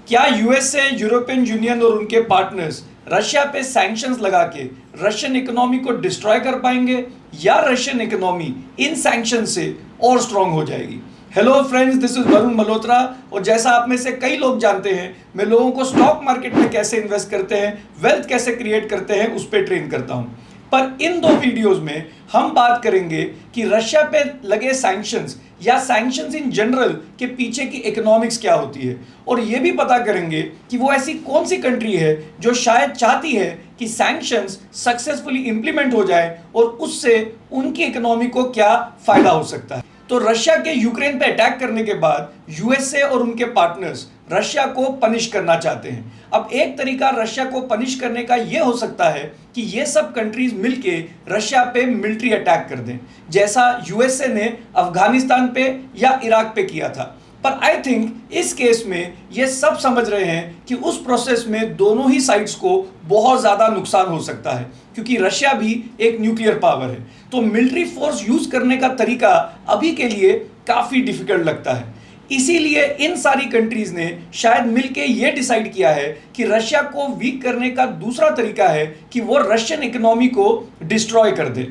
क्या USA, European union और उनके पार्टनर्स रशिया पे सैंक्शंस लगा के रशियन इकोनॉमी को डिस्ट्रॉय कर पाएंगे या रशियन इकोनॉमी इन सैंक्शन से और स्ट्रांग हो जाएगी? Hello friends, this is Varun Malhotra और जैसा आप में से कई लोग जानते हैं, मैं लोगों को स्टॉक मार्केट में कैसे इन्वेस्ट करते हैं, वेल्थ कैसे क्रिएट करते हैं, उस पर ट्रेन करता हूं। पर इन दो वीडियोस में हम बात करेंगे कि रशिया पे लगे सैंक्शंस या सैंक्शंस इन जनरल के पीछे की इकोनॉमिक्स क्या होती है, और ये भी पता करेंगे कि वो ऐसी कौन सी कंट्री है जो शायद चाहती है कि सैंक्शंस सक्सेसफुली इंप्लीमेंट हो जाए और उससे उनकी इकोनॉमी को क्या फायदा हो सकता है। तो रशिया के यूक्रेन पे अटैक करने के बाद यूएसए और उनके पार्टनर्स रशिया को पनिश करना चाहते हैं। अब एक तरीका रशिया को पनिश करने का यह हो सकता है कि ये सब कंट्रीज मिलके रशिया पे मिलिट्री अटैक कर दें, जैसा यूएसए ने अफगानिस्तान पे या इराक पे किया था। पर आई थिंक इस केस में ये सब समझ रहे हैं कि उस प्रोसेस में दोनों ही साइड्स को बहुत ज़्यादा नुकसान हो सकता है, क्योंकि रशिया भी एक न्यूक्लियर पावर है। तो मिलिट्री फोर्स यूज करने का तरीका अभी के लिए काफ़ी डिफिकल्ट लगता है। इसीलिए इन सारी कंट्रीज ने शायद मिलके ये डिसाइड किया है कि रशिया को वीक करने का दूसरा तरीका है कि वो रशियन इकोनॉमी को डिस्ट्रॉय कर दे।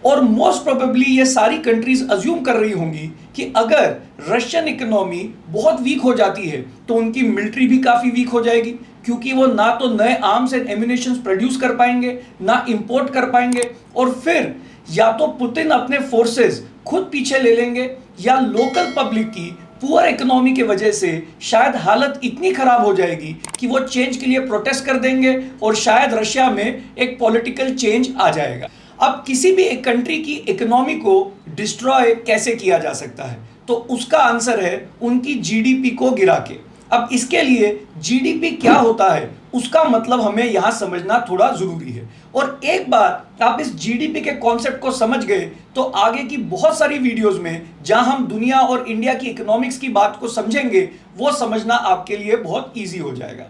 और मोस्ट प्रोबेबली ये सारी कंट्रीज अज्यूम कर रही होंगी कि अगर रशियन इकोनॉमी बहुत वीक हो जाती है तो उनकी मिलिट्री भी काफ़ी वीक हो जाएगी, क्योंकि वो ना तो नए आर्म्स एंड एम्यूनेशंस प्रोड्यूस कर पाएंगे, ना इंपोर्ट कर पाएंगे, और फिर या तो पुतिन अपने फोर्सेस खुद पीछे ले लेंगे या लोकल पब्लिक की पुअर इकोनॉमी की वजह से शायद हालत इतनी खराब हो जाएगी कि वो चेंज के लिए प्रोटेस्ट कर देंगे और शायद रशिया में एक पॉलिटिकल चेंज आ जाएगा। अब किसी भी एक कंट्री की इकोनॉमी को डिस्ट्रॉय कैसे किया जा सकता है? तो उसका आंसर है उनकी जीडीपी को गिरा के। अब इसके लिए जीडीपी क्या होता है उसका मतलब हमें यहां समझना थोड़ा जरूरी है। और एक बार आप इस जीडीपी के कॉन्सेप्ट को समझ गए तो आगे की बहुत सारी वीडियोस में जहां हम दुनिया और इंडिया की इकोनॉमिक्स की बात को समझेंगे, वो समझना आपके लिए बहुत ईजी हो जाएगा।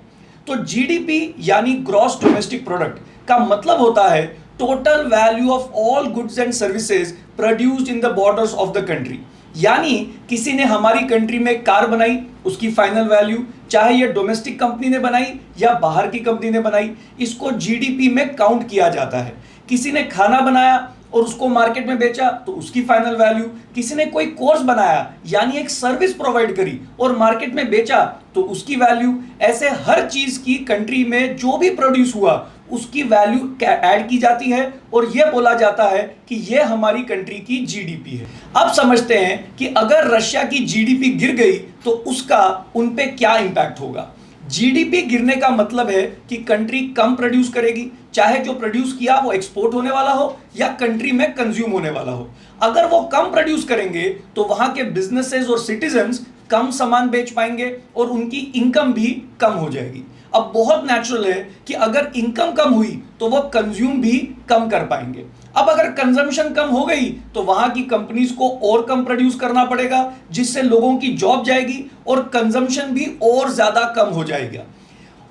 तो जीडीपी यानी ग्रॉस डोमेस्टिक प्रोडक्ट का मतलब होता है total value of all goods and services produced in the borders of the country. यानी किसी ने हमारी कंट्री में कार बनाई, उसकी फाइनल वैल्यू, चाहे ये डोमेस्टिक कंपनी ने बनाई या बाहर की कंपनी ने बनाई, इसको जीडीपी में काउंट किया जाता है। किसी ने खाना बनाया और उसको मार्केट में बेचा तो उसकी फाइनल वैल्यू, किसी ने कोई कोर्स बनाया यानी एक सर्विस प्रोवाइड करी और मार्केट में बेचा तो उसकी वैल्यू। ऐसे हर चीज की कंट्री में जो भी प्रोड्यूस हुआ उसकी वैल्यू ऐड की जाती है और यह बोला जाता है कि यह हमारी कंट्री की जीडीपी है। अब समझते हैं कि अगर रशिया की जीडीपी गिर गई तो उसका उन पे क्या इंपैक्ट होगा। जीडीपी गिरने का मतलब है कि कंट्री कम प्रोड्यूस करेगी, चाहे जो प्रोड्यूस किया वो एक्सपोर्ट होने वाला हो या कंट्री में कंज्यूम होने वाला हो। अगर वो कम प्रोड्यूस करेंगे तो वहां के बिजनेसेस और सिटीजन्स कम सामान बेच पाएंगे और उनकी इनकम भी कम हो जाएगी। अब बहुत नेचुरल है कि अगर इनकम कम हुई तो वो कंज्यूम भी कम कर पाएंगे। अब अगर कंजम्पशन कम हो गई तो वहां की कंपनीज को और कम प्रोड्यूस करना पड़ेगा, जिससे लोगों की जॉब जाएगी और कंजम्पशन भी और ज्यादा कम हो जाएगा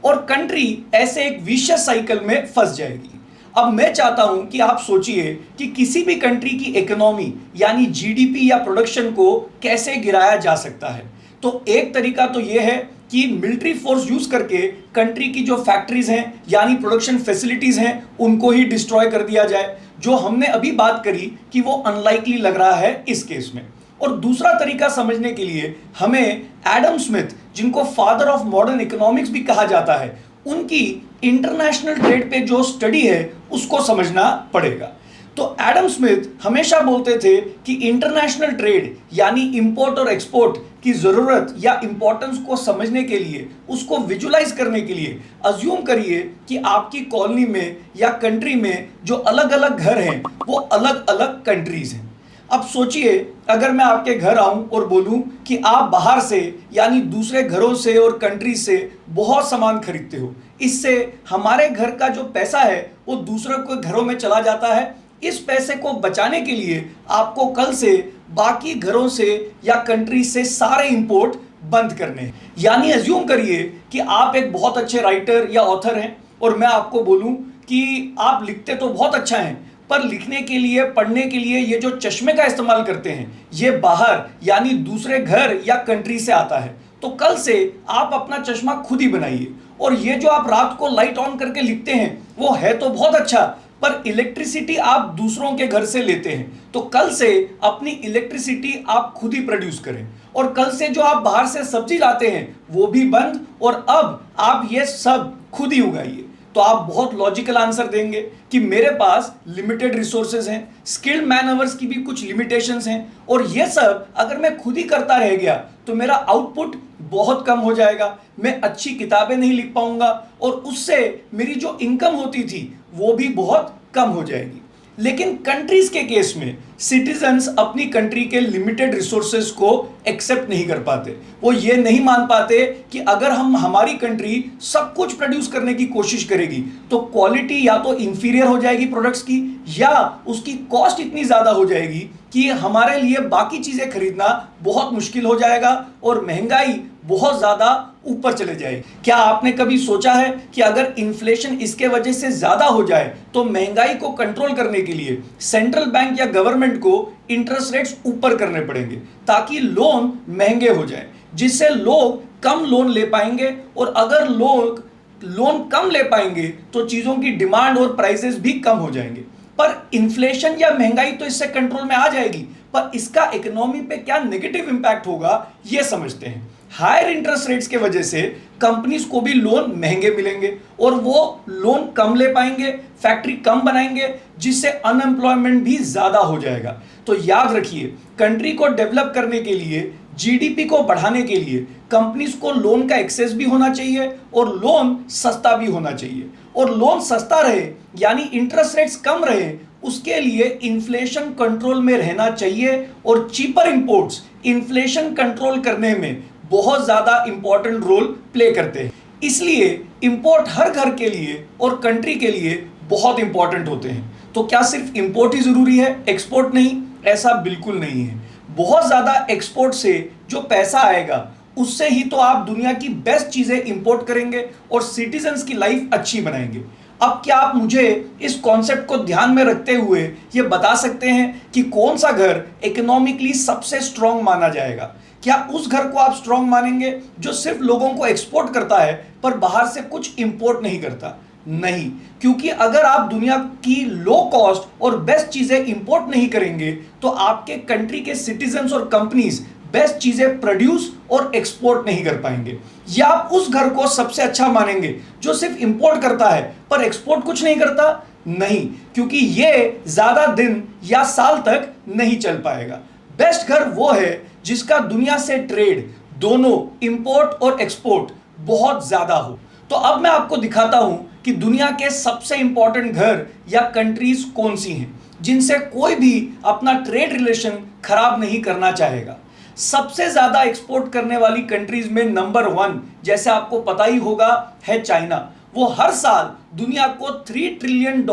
और कंट्री ऐसे एक विशियस साइकिल में फंस जाएगी। अब मैं चाहता हूं कि आप सोचिए कि किसी भी कंट्री की इकोनॉमी यानी जीडीपी या प्रोडक्शन को कैसे गिराया जा सकता है। तो एक तरीका तो यह है कि मिलिट्री फोर्स यूज करके कंट्री की जो फैक्ट्रीज हैं यानी प्रोडक्शन फैसिलिटीज हैं उनको ही डिस्ट्रॉय कर दिया जाए, जो हमने अभी बात करी कि वो अनलाइकली लग रहा है इस केस में। और दूसरा तरीका समझने के लिए हमें एडम स्मिथ, जिनको फादर ऑफ मॉडर्न इकोनॉमिक्स भी कहा जाता है, उनकी इंटरनेशनल ट्रेड पे जो स्टडी है उसको समझना पड़ेगा। तो एडम स्मिथ हमेशा बोलते थे कि इंटरनेशनल ट्रेड यानी इंपोर्ट और एक्सपोर्ट की जरूरत या इंपॉर्टेंस को समझने के लिए, उसको विजुलाइज करने के लिए अज्यूम करिए कि आपकी कॉलोनी में या कंट्री में जो अलग अलग घर हैं वो अलग अलग कंट्रीज हैं। अब सोचिए अगर मैं आपके घर आऊं और बोलूं कि आप बाहर से यानी दूसरे घरों से और कंट्रीज से बहुत सामान खरीदते हो, इससे हमारे घर का जो पैसा है वो दूसरों के घरों में चला जाता है। इस पैसे को बचाने के लिए आपको कल से बाकी घरों से या कंट्री से सारे इंपोर्ट बंद करने हैं। यानी अज्यूम करिए कि आप एक बहुत अच्छे राइटर या ऑथर हैं और मैं आपको बोलूं कि आप लिखते तो बहुत अच्छा हैं, पर लिखने के लिए, पढ़ने के लिए ये जो चश्मे का इस्तेमाल करते हैं ये बाहर यानी दूसरे घर या कंट्री से आता है। तो कल से आप अपना चश्मा खुद ही बनाइए। और ये जो आप रात को लाइट ऑन करके लिखते हैं वो है तो बहुत अच्छा, पर इलेक्ट्रिसिटी आप दूसरों के घर से लेते हैं, तो कल से अपनी इलेक्ट्रिसिटी आप खुद ही प्रोड्यूस करें। और कल से जो आप बाहर से सब्जी लाते हैं वो भी बंद, और अब आप ये सब खुद ही उगाइए। तो आप बहुत लॉजिकल आंसर देंगे कि मेरे पास लिमिटेड रिसोर्सेज हैं, स्किल्ड मैन आवर्स की भी कुछ लिमिटेशंस हैं, और ये सब अगर मैं खुद ही करता रह गया तो मेरा आउटपुट बहुत कम हो जाएगा, मैं अच्छी किताबें नहीं लिख पाऊंगा, और उससे मेरी जो इनकम होती थी वो भी बहुत कम हो जाएगी। लेकिन कंट्रीज के केस में सिटीजन्स अपनी कंट्री के लिमिटेड रिसोर्सेज को एक्सेप्ट नहीं कर पाते। वो ये नहीं मान पाते कि अगर हमारी कंट्री सब कुछ प्रोड्यूस करने की कोशिश करेगी तो क्वालिटी या तो इंफीरियर हो जाएगी प्रोडक्ट्स की, या उसकी कॉस्ट इतनी ज्यादा हो जाएगी कि हमारे लिए बाकी चीजें खरीदना बहुत मुश्किल हो जाएगा और महंगाई बहुत ज्यादा ऊपर चले जाएगी। क्या आपने कभी सोचा है कि अगर इन्फ्लेशन इसके वजह से ज्यादा हो जाए तो महंगाई को कंट्रोल करने के लिए सेंट्रल बैंक या गवर्नमेंट को इंटरेस्ट रेट्स ऊपर करने पड़ेंगे ताकि लोन महंगे हो जाए, जिससे लोग कम लोन ले पाएंगे, और अगर लोग लोन कम ले पाएंगे तो चीजों की डिमांड और प्राइसेस भी कम हो जाएंगे। पर इन्फ्लेशन या महंगाई तो इससे कंट्रोल में आ जाएगी, पर इसका इकोनॉमी पे क्या नेगेटिव इंपैक्ट होगा ये समझते हैं। हायर इंटरेस्ट रेट्स के वजह से कंपनीज को भी लोन महंगे मिलेंगे और वो लोन कम ले पाएंगे, फैक्ट्री कम बनाएंगे, जिससे अनएम्प्लॉयमेंट भी ज्यादा हो जाएगा। तो याद रखिए, कंट्री को डेवलप करने के लिए, जीडीपी को बढ़ाने के लिए कंपनीज को लोन का एक्सेस भी होना चाहिए और लोन सस्ता भी होना चाहिए। और लोन सस्ता रहे यानी इंटरेस्ट रेट्स कम रहे, उसके लिए इन्फ्लेशन कंट्रोल में रहना चाहिए, और चीपर इंपोर्ट्स इन्फ्लेशन कंट्रोल करने में बहुत ज्यादा इंपॉर्टेंट रोल प्ले करते हैं। इसलिए इंपोर्ट हर घर के लिए और कंट्री के लिए बहुत इंपॉर्टेंट होते हैं। तो क्या सिर्फ इंपोर्ट ही जरूरी है, एक्सपोर्ट नहीं? ऐसा बिल्कुल नहीं है। बहुत ज्यादा एक्सपोर्ट से जो पैसा आएगा उससे ही तो आप दुनिया की बेस्ट चीजें इंपोर्ट करेंगे और सिटीजन्स की लाइफ अच्छी बनाएंगे। अब क्या आप मुझे इस कॉन्सेप्ट को ध्यान में रखते हुए ये बता सकते हैं कि कौन सा घर इकोनॉमिकली सबसे स्ट्रांग माना जाएगा? क्या उस घर को आप स्ट्रांग मानेंगे जो सिर्फ लोगों को एक्सपोर्ट करता है पर बाहर से कुछ इंपोर्ट नहीं करता? नहीं, क्योंकि अगर आप दुनिया की लो कॉस्ट और बेस्ट चीजें इंपोर्ट नहीं करेंगे तो आपके कंट्री के सिटीजन्स और कंपनीज बेस्ट चीजें प्रोड्यूस और एक्सपोर्ट नहीं कर पाएंगे। या आप उस घर को सबसे अच्छा मानेंगे जो सिर्फ इंपोर्ट करता है पर एक्सपोर्ट कुछ नहीं करता? नहीं, क्योंकि ये ज्यादा दिन या साल तक नहीं चल पाएगा। बेस्ट घर वो है जिसका दुनिया से ट्रेड, दोनों इंपोर्ट और एक्सपोर्ट, बहुत ज्यादा हो। तो अब मैं आपको दिखाता हूं कि दुनिया के सबसे इंपॉर्टेंट घर या कंट्रीज कौन सी हैं जिनसे कोई भी अपना ट्रेड रिलेशन खराब नहीं करना चाहेगा। सबसे ज्यादा एक्सपोर्ट करने वाली कंट्रीज में नंबर 1, जैसे आपको पता ही होगा, है चाइना। वो हर साल दुनिया को $3 ट्रिलियन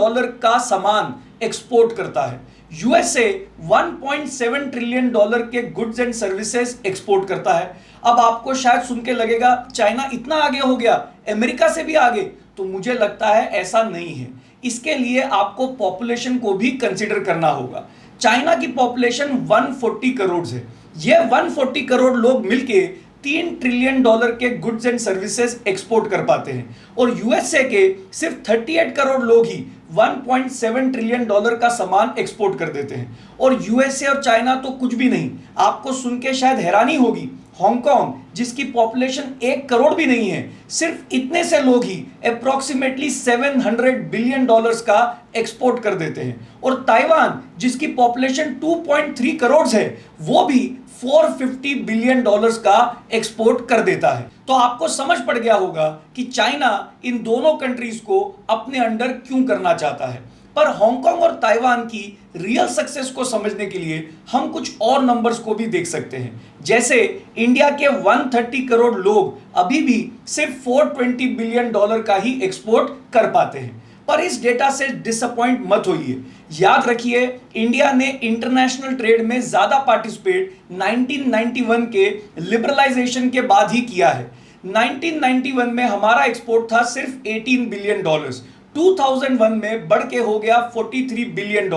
का सामान एक्सपोर्ट करता है। यूएसए $1.7 ट्रिलियन के गुड्स एंड सर्विसेज एक्सपोर्ट करता है। अब आपको शायद सुन के लगेगा चाइना इतना आगे हो गया, अमेरिका से भी आगे, तो मुझे लगता है ऐसा नहीं है। इसके लिए आपको पॉपुलेशन को भी कंसीडर करना होगा। चाइना की पॉपुलेशन 140 करोड़ है। ये 140 करोड़ लोग मिलके $3 ट्रिलियन के गुड्स एंड सर्विसेज एक्सपोर्ट कर पाते हैं, और यूएसए के सिर्फ 38 करोड़ लोग ही $1.7 ट्रिलियन का सामान एक्सपोर्ट कर देते हैं। और यूएसए और चाइना तो कुछ भी नहीं। आपको सुन के शायद हैरानी होगी, हांगकांग जिसकी पॉपुलेशन 1 करोड़ भी नहीं है, सिर्फ इतने से लोग ही अप्रोक्सीमेटली $700 बिलियन का एक्सपोर्ट कर देते हैं। और ताइवान जिसकी पॉपुलेशन 2.3 करोड़ है, वो भी $450 बिलियन का एक्सपोर्ट कर देता है। तो आपको समझ पड़ गया होगा कि चाइना इन दोनों कंट्रीज को अपने अंडर क्यों करना चाहता है। पर हांगकांग और ताइवान की रियल सक्सेस को समझने के लिए हम कुछ और नंबर्स को भी देख सकते हैं। जैसे इंडिया के 130 करोड़ लोग अभी भी सिर्फ $420 बिलियन का ही एक्सपोर्ट कर पाते हैं। पर इस डेटा से डिसअपॉइंट मत होइए। याद रखिए, इंडिया ने इंटरनेशनल ट्रेड में ज्यादा पार्टिसिपेट 1991 के लिबरलाइजेशन के बाद ही किया है। 1991 में हमारा एक्सपोर्ट था सिर्फ $18 बिलियन, 2001 में बढ़ के हो गया $43 बिलियन,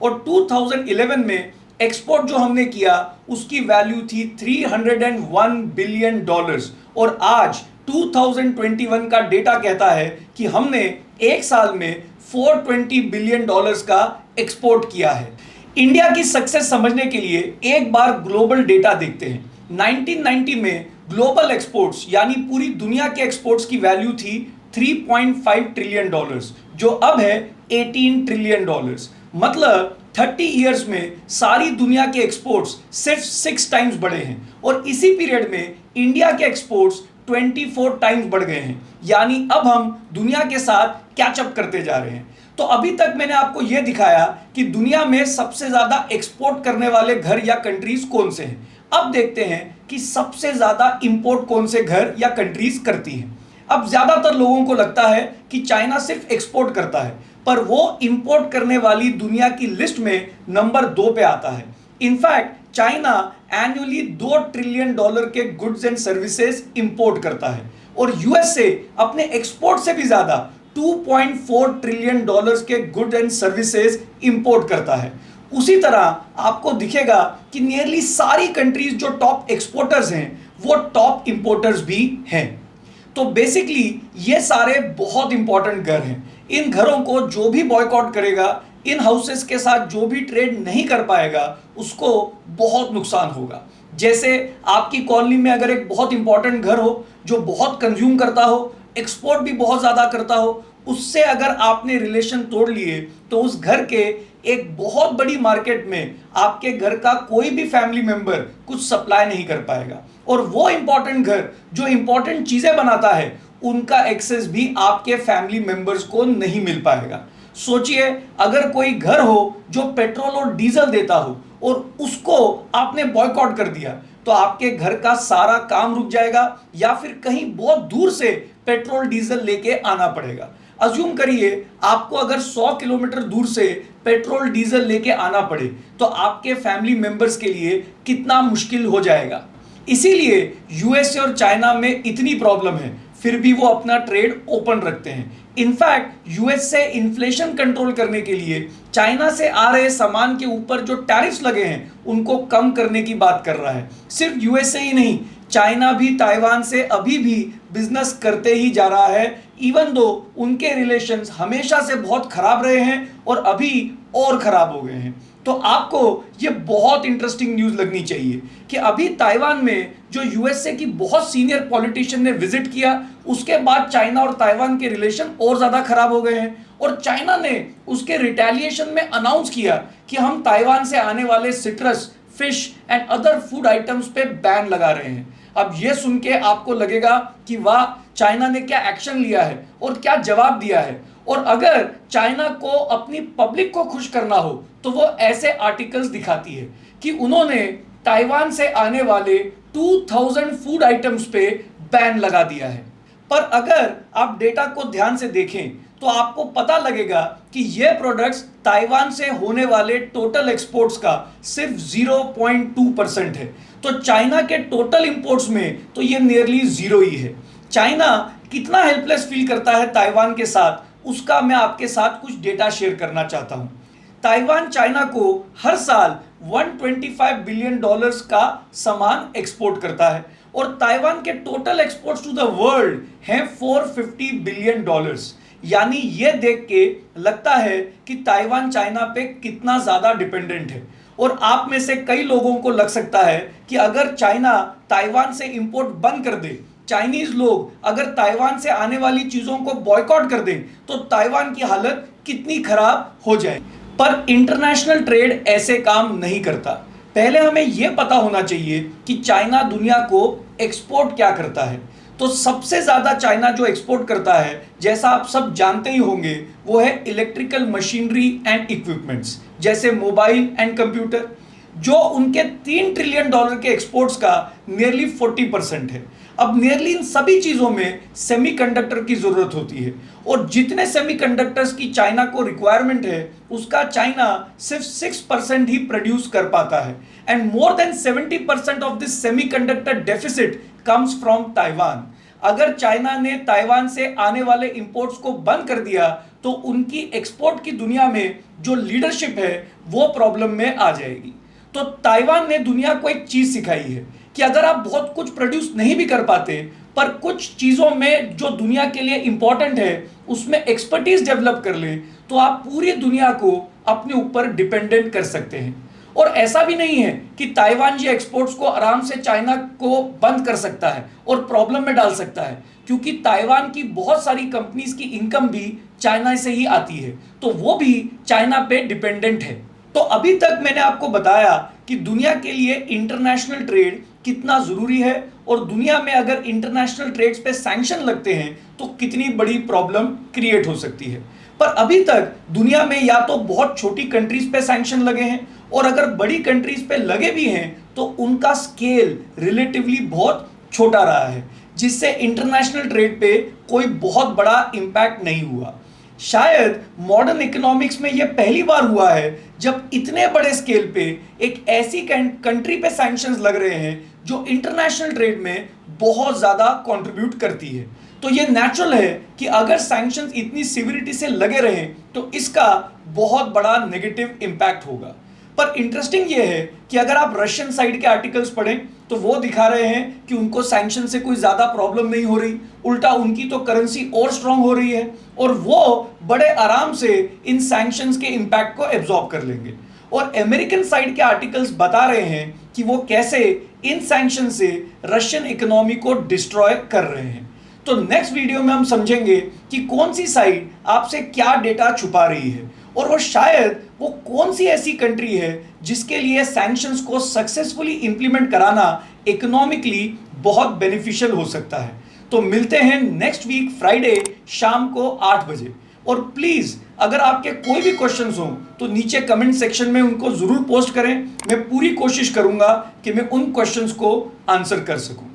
और 2011 में एक्सपोर्ट जो हमने किया उसकी वैल्यू थी $301 बिलियन, और आज 2021 का डेटा कहता है कि हमने एक साल में $420 बिलियन का एक्सपोर्ट किया है। इंडिया की सक्सेस समझने के लिए एक बार ग्लोबल डेटा देखते हैं। 1990 में ग्लोबल एक्सपोर्ट्स यानी पूरी दुनिया के एक्सपोर्ट्स की वैल्यू थी $3.5 ट्रिलियन, जो अब है $18 ट्रिलियन। मतलब 30 इयर्स में सारी दुनिया के एक्सपोर्ट्स सिर्फ 6 टाइम्स बढ़े हैं, और इसी पीरियड में इंडिया के एक्सपोर्ट्स 24 टाइम्स बढ़ गए हैं। यानी अब हम दुनिया के साथ कैचअप करते जा रहे हैं। तो अभी तक मैंने आपको यह दिखाया कि दुनिया में सबसे ज्यादा एक्सपोर्ट करने वाले घर या कंट्रीज कौन से हैं। अब देखते हैं कि सबसे ज्यादा इंपोर्ट कौन से घर या कंट्रीज करती हैं। अब ज्यादातर लोगों को लगता है कि चाइना सिर्फ एक्सपोर्ट करता है, पर वो इंपोर्ट करने वाली दुनिया की लिस्ट में नंबर 2 पे आता है। इनफैक्ट चाइना एनुअली $2 ट्रिलियन के गुड्स एंड सर्विसेज इंपोर्ट करता है, और यूएसए अपने एक्सपोर्ट से भी ज्यादा $2.4 ट्रिलियन के गुड्स एंड सर्विसेज इंपोर्ट करता है। उसी तरह आपको दिखेगा कि नियरली सारी कंट्रीज जो टॉप एक्सपोर्टर्स हैं वो टॉप इंपोर्टर्स भी हैं। तो बेसिकली ये सारे बहुत इंपॉर्टेंट घर हैं। इन घरों को जो भी बॉयकॉट करेगा, इन हाउसेस के साथ जो भी ट्रेड नहीं कर पाएगा, उसको बहुत नुकसान होगा। जैसे आपकी कॉलोनी में अगर एक बहुत इंपॉर्टेंट घर हो जो बहुत कंज्यूम करता हो, एक्सपोर्ट भी बहुत ज़्यादा करता हो, उससे अगर आपने रिलेशन तोड़ लिए तो उस घर के एक बहुत बड़ी मार्केट में आपके घर का कोई भी फैमिली मेंबर कुछ सप्लाई नहीं कर पाएगा, और वो इंपॉर्टेंट घर जो इंपॉर्टेंट चीज़ें बनाता है उनका एक्सेस भी आपके फैमिली मेंबर्स को नहीं मिल पाएगा। सोचिए, अगर कोई घर हो जो पेट्रोल और डीजल देता हो और उसको आपने बॉयकॉट कर दिया, तो आपके घर का सारा काम रुक जाएगा या फिर कहीं बहुत दूर से पेट्रोल डीजल लेके आना पड़ेगा। अज्यूम करिए आपको अगर 100 किलोमीटर दूर से पेट्रोल डीजल लेके आना पड़े तो आपके फैमिली मेंबर्स के लिए कितना मुश्किल हो जाएगा। इसीलिए यूएसए और चाइना में इतनी प्रॉब्लम है, फिर भी वो अपना ट्रेड ओपन रखते हैं। इनफैक्ट यूएसए इन्फ्लेशन कंट्रोल करने के लिए चाइना से आ रहे सामान के ऊपर जो टैरिफ्स लगे हैं उनको कम करने की बात कर रहा है। सिर्फ यूएसए ही नहीं, चाइना भी ताइवान से अभी भी बिजनेस करते ही जा रहा है, इवन दो उनके रिलेशंस हमेशा से बहुत खराब रहे हैं और अभी और खराब हो गए हैं। तो आपको ये बहुत इंटरेस्टिंग न्यूज़ लगनी चाहिए कि अभी ताइवान में जो यूएसए की बहुत सीनियर पॉलिटिशियन ने विजिट किया, उसके बाद चाइना और ताइवान के रिलेशन और ज़्यादा खराब हो गए हैं, और चाइना ने उसके रिटेलिएशन में अनाउंस किया कि हम ताइवान से आने वाले citrus, fish and other food items पे बैन लगा रहे हैं। अब ये सुन के आपको लगेगा कि वाह, चाइना ने क्या एक्शन लिया है और क्या जवाब दिया है। और अगर चाइना को अपनी पब्लिक को खुश करना हो तो वो ऐसे आर्टिकल्स दिखाती है कि उन्होंने ताइवान से आने वाले 2000 फूड आइटम्स पे बैन लगा दिया है। पर अगर आप डेटा को ध्यान से देखें तो आपको पता लगेगा कि ये प्रोडक्ट्स ताइवान से होने वाले टोटल एक्सपोर्ट्स का सिर्फ 0.2% है। तो चाइना के टोटल इंपोर्ट्स में तो ये नियरली 0 ही है। चाइना कितना हेल्पलेस फील करता है ताइवान के साथ, उसका मैं आपके साथ कुछ डेटा शेयर करना चाहता हूं। ताइवान चाइना को हर साल $125 बिलियन का सामान एक्सपोर्ट करता है, और ताइवान के total exports to the world हैं $450 बिलियन। यानी ये देख के लगता है कि ताइवान चाइना पे कितना ज़्यादा डिपेंडेंट है। और आप में से कई लोगों को लग सकता है कि अगर चाइना ताइवान से इंपोर्ट बंद कर दे, चाइनीज लोग अगर ताइवान से आने वाली चीज़ों को बॉयकॉट कर दें, तो ताइवान की हालत कितनी खराब हो जाए। पर इंटरनेशनल ट्रेड ऐसे काम नहीं करता। पहले हमें यह पता होना चाहिए कि चाइना दुनिया को एक्सपोर्ट क्या करता है। तो सबसे ज़्यादा चाइना जो एक्सपोर्ट करता है, जैसा आप सब जानते ही होंगे, वो है इलेक्ट्रिकल मशीनरी एंड इक्विपमेंट्स, जैसे मोबाइल एंड कंप्यूटर, जो उनके $3 ट्रिलियन के एक्सपोर्ट्स का नियरली 40% है। अब नियरली इन सभी चीज़ों में सेमीकंडक्टर की ज़रूरत होती है, और जितने सेमीकंडक्टर्स की चाइना को रिक्वायरमेंट है उसका चाइना सिर्फ 6% ही प्रोड्यूस कर पाता है, and more than 70% of this semiconductor deficit comes from Taiwan. अगर चाइना ने ताइवान से आने वाले इंपोर्ट्स को बंद कर दिया तो उनकी एक्सपोर्ट की दुनिया में जो लीडरशिप है वो प्रॉब्लम में आ जाएगी। तो ताइवान ने दुनिया को एक चीज सिखाई है कि अगर आप बहुत कुछ प्रोड्यूस नहीं भी कर पाते, पर कुछ चीजों में जो दुनिया के लिए इंपॉर्टेंट है उसमें एक्सपर्टीज डेवलप कर ले, तो आप पूरी दुनिया को अपने ऊपर डिपेंडेंट कर सकते हैं। और ऐसा भी नहीं है कि ताइवान ये एक्सपोर्ट्स को आराम से चाइना को बंद कर सकता है और प्रॉब्लम में डाल सकता है, क्योंकि ताइवान की बहुत सारी कंपनीज की इनकम भी चाइना से ही आती है, तो वो भी चाइना पे डिपेंडेंट है। तो अभी तक मैंने आपको बताया कि दुनिया के लिए इंटरनेशनल ट्रेड कितना जरूरी है, और दुनिया में अगर इंटरनेशनल ट्रेड्स पे सैंक्शन लगते हैं तो कितनी बड़ी प्रॉब्लम क्रिएट हो सकती है। पर अभी तक दुनिया में या तो बहुत छोटी कंट्रीज पे सैंक्शन लगे हैं, और अगर बड़ी कंट्रीज पे लगे भी हैं तो उनका स्केल रिलेटिवली बहुत छोटा रहा है, जिससे इंटरनेशनल ट्रेड पे कोई बहुत बड़ा इंपैक्ट नहीं हुआ। शायद मॉडर्न इकोनॉमिक्स में यह पहली बार हुआ है जब इतने बड़े स्केल पे एक ऐसी कंट्री पे सैंक्शंस लग रहे हैं जो इंटरनेशनल ट्रेड में बहुत ज्यादा कंट्रीब्यूट करती है। तो ये नेचुरल है कि अगर सैंक्शंस इतनी सिविरिटी से लगे रहें तो इसका बहुत बड़ा नेगेटिव इंपैक्ट होगा। पर इंटरेस्टिंग ये है कि अगर आप रशियन साइड के आर्टिकल्स पढ़ें तो वो दिखा रहे हैं कि उनको सैंक्शन से कोई ज्यादा प्रॉब्लम नहीं हो रही, उल्टा उनकी तो करेंसी और स्ट्रांग हो रही है, और वो बड़े आराम से इन सैंक्शंस के इंपैक्ट को एब्जॉर्ब कर लेंगे। और अमेरिकन साइड के आर्टिकल्स बता रहे हैं कि वो कैसे इन सैंक्शन से रशियन इकोनॉमी को डिस्ट्रॉय कर रहे हैं। तो नेक्स्ट वीडियो में हम समझेंगे कि कौन सी साइड आपसे क्या डेटा छुपा रही है, और वो शायद वो कौन सी ऐसी कंट्री है जिसके लिए सैंक्शंस को सक्सेसफुली इंप्लीमेंट कराना इकोनॉमिकली बहुत बेनिफिशियल हो सकता है। तो मिलते हैं नेक्स्ट वीक फ्राइडे शाम को 8 बजे। और प्लीज अगर आपके कोई भी क्वेश्चंस हो तो नीचे कमेंट सेक्शन में उनको जरूर पोस्ट करें। मैं पूरी कोशिश करूंगा कि मैं उन क्वेश्चंस को आंसर कर सकूं।